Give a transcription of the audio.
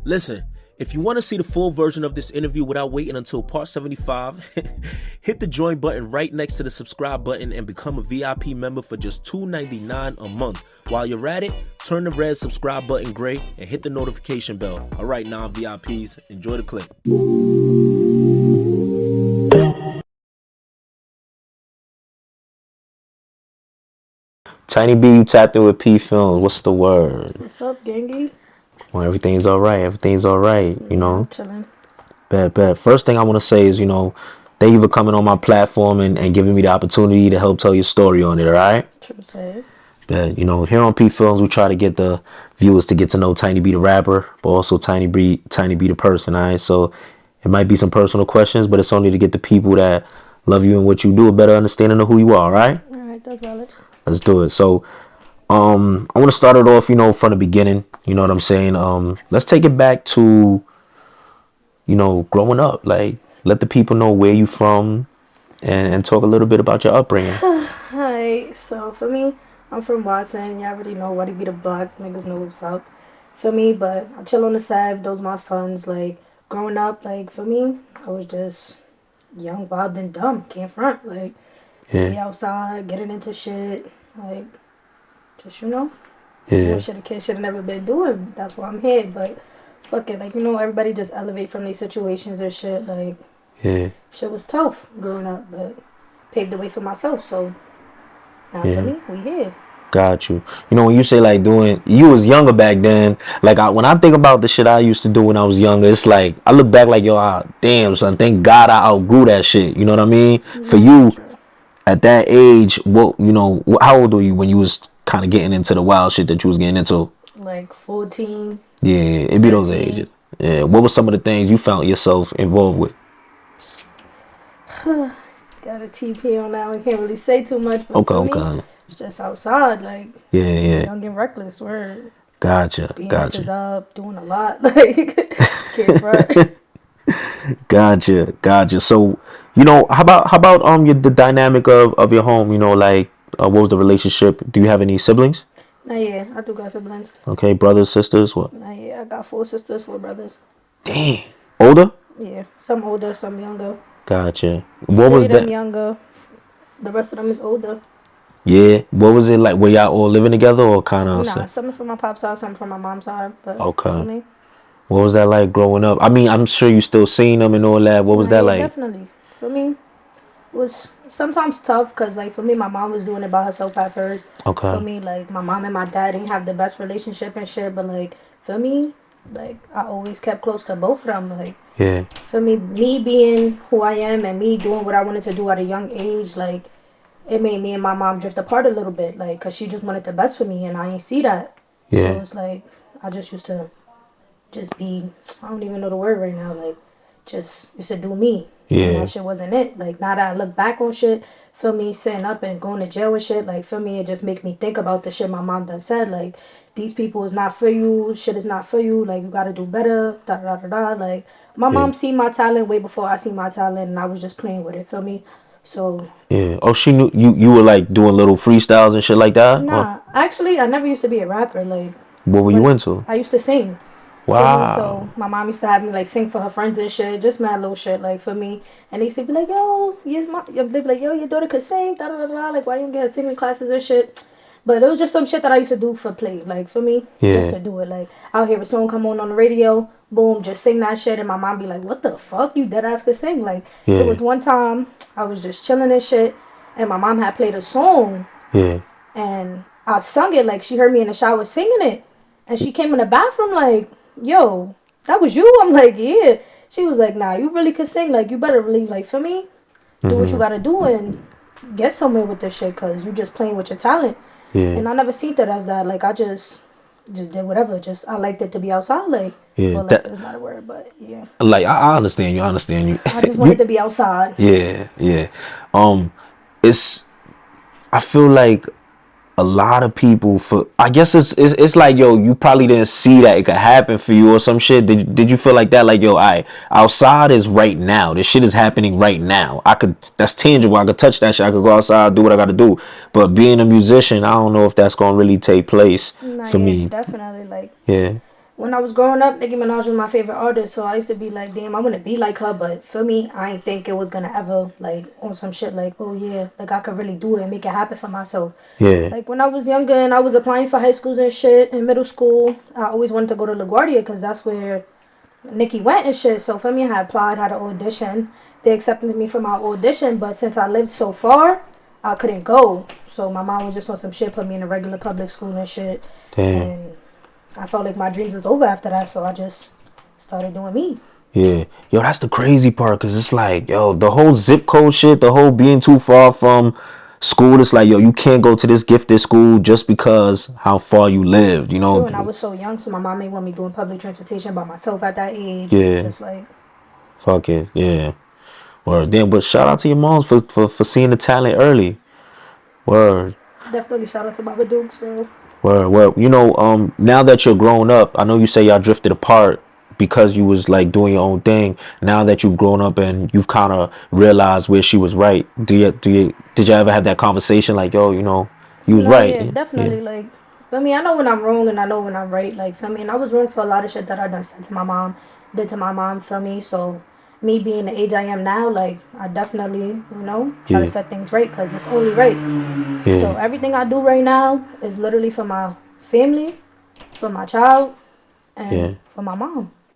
Listen, if you want to see the full version of this interview without waiting until part 75, hit the join button right next to the subscribe button and become a VIP member for just $2.99 a month. While you're at it, turn the red subscribe button gray and hit the notification bell. All right, non-VIPs, enjoy the clip. Tiny B, you tapped in with PPhilms. What's the word? What's up, gangy? Well, everything's all right. Everything's all right. You know. Chilling. Bet. First thing I want to say is, thank you for coming on my platform and giving me the opportunity to help tell your story on it. All right. True say. Bet. Here on PPhilms, we try to get the viewers to get to know Tiny B the rapper, but also Tiny B the person. All right. So it might be some personal questions, but it's only to get the people that love you and what you do a better understanding of who you are. All right. All right, that's valid. Let's do it. So, I want to start it off, from the beginning. You know what I'm saying? Let's take it back to, growing up. Like, let the people know where you from and talk a little bit about your upbringing. Hi. So, for me, I'm from Watson. You already know what to be the block. Niggas know what's up. For me, but I chill on the side. Those my sons. Like, growing up, like, for me, I was just young, wild, and dumb. Can't front. Like, stay outside, getting into shit. Like, just, shit a kid should have never been doing. That's why I'm here. But fuck it. Like, everybody just elevate from these situations and shit. Like, shit was tough growing up, but paved the way for myself. So, now for me, we here. Got you. When you say like you was younger back then, like when I think about the shit I used to do when I was younger, it's like I look back like, yo, damn son, thank God I outgrew that shit. You know what I mean? For you, at that age, how old were you when you was kind of getting into the wild shit that you was getting into? Like 14. Yeah, it be those ages. Yeah. What were some of the things you found yourself involved with? Got a TP on that one. Can't really say too much. But Okay. It's just outside, like young and reckless. Word. Gotcha. Up, doing a lot, like can't front. Gotcha. So, how about the dynamic of your home? What was the relationship? Do you have any siblings? Nah, yeah, I do got siblings. Okay, brothers, sisters, what? Nah, yeah, I got 4 sisters, 4 brothers. Damn. Older? Yeah, some older, some younger. Gotcha. What was that? Them younger. The rest of them is older. Yeah. What was it like? Were y'all all living together or kind of? Nah, some is from my pop's side, some from my mom's side. But okay. What was that like growing up? I mean, I'm sure you still seen them and all that. What was that like? Definitely. For me, it was sometimes tough because, like, for me, my mom was doing it by herself at first. Okay. For me, like, my mom and my dad didn't have the best relationship and shit. But, like, for me, like, I always kept close to both of them. Like, for me being who I am and me doing what I wanted to do at a young age, like, it made me and my mom drift apart a little bit. Like, because she just wanted the best for me and I ain't see that. Yeah. So it's like, I just used to just be, I don't even know the word right now, like, just used to do me. Yeah. And that shit wasn't it. Like, now that I look back on shit, feel me, sitting up and going to jail and shit, like, feel me, it just make me think about the shit my mom done said, like, these people is not for you, shit is not for you, like, you gotta do better, da-da-da-da-da, like, my mom seen my talent way before I seen my talent, and I was just playing with it, feel me? So... Yeah. Oh, she knew you were, like, doing little freestyles and shit like that? Nah, actually, I never used to be a rapper, like... What were you into? I used to sing. Wow. So my mom used to have me like sing for her friends and shit, just mad little shit like for me. And they used to be like, yo, they'd be like, yo, your daughter could sing, da da da da. Like, why you don't get singing classes and shit? But it was just some shit that I used to do for play, like for me, just to do it. Like I'll hear a song come on the radio, boom, just sing that shit, and my mom be like, what the fuck, you dead ass could sing? Like it was one time I was just chilling and shit, and my mom had played a song, and I sung it like she heard me in the shower singing it, and she came in the bathroom like, yo, that was you? I'm like, yeah. She was like, nah, you really could sing. Like, you better really, like, for me, do what you gotta do and get somewhere with this shit, because you just playing with your talent. And I never seen that as that. Like, I just did whatever. I liked it to be outside. Like, well, like, that's not a word, but yeah. Like, I understand you. I just wanted to be outside. Yeah. I feel like a lot of people, I guess it's like, yo, you probably didn't see that it could happen for you or some shit. Did you feel like that? Like, yo, outside is right now. This shit is happening right now. That's tangible. I could touch that shit. I could go outside, do what I gotta do. But being a musician, I don't know if that's gonna really take place for me. Definitely, like, when I was growing up, Nicki Minaj was my favorite artist, so I used to be like, damn, I want to be like her. But for me, I ain't think it was gonna ever like on some shit like, oh yeah, like I could really do it and make it happen for myself. Yeah. Like when I was younger and I was applying for high schools and shit in middle school, I always wanted to go to LaGuardia because that's where Nicki went and shit. So for me, I had applied, had an audition. They accepted me for my audition, but since I lived so far, I couldn't go. So my mom was just on some shit, put me in a regular public school and shit. Damn. And I felt like my dreams was over after that, so I just started doing me. Yeah. Yo, that's the crazy part, because it's like, yo, the whole zip code shit, the whole being too far from school, it's like, yo, you can't go to this gifted school just because how far you lived, you True, know? and I was so young, so my mom ain't want me doing public transportation by myself at that age. Yeah. Just like, Fuck it. Yeah. Word. Damn, but shout out to your moms for seeing the talent early. Word. definitely shout out to Baba Dukes, bro. Well, now that you're grown up, I know you say y'all drifted apart because you was like doing your own thing. Now that you've grown up and you've kind of realized where she was right, did you ever have that conversation like, yo, you was No, right? yeah, Yeah, definitely. Like, I mean, I know when I'm wrong and I know when I'm right. Like, I mean, I was wrong for a lot of shit that I done said to my mom, did to my mom, for me. So, me being the age I am now, like, I definitely, try to yeah, set things right because it's only right. So, yeah, everything I do right now is literally for my family, for my child, yeah. and for my mom.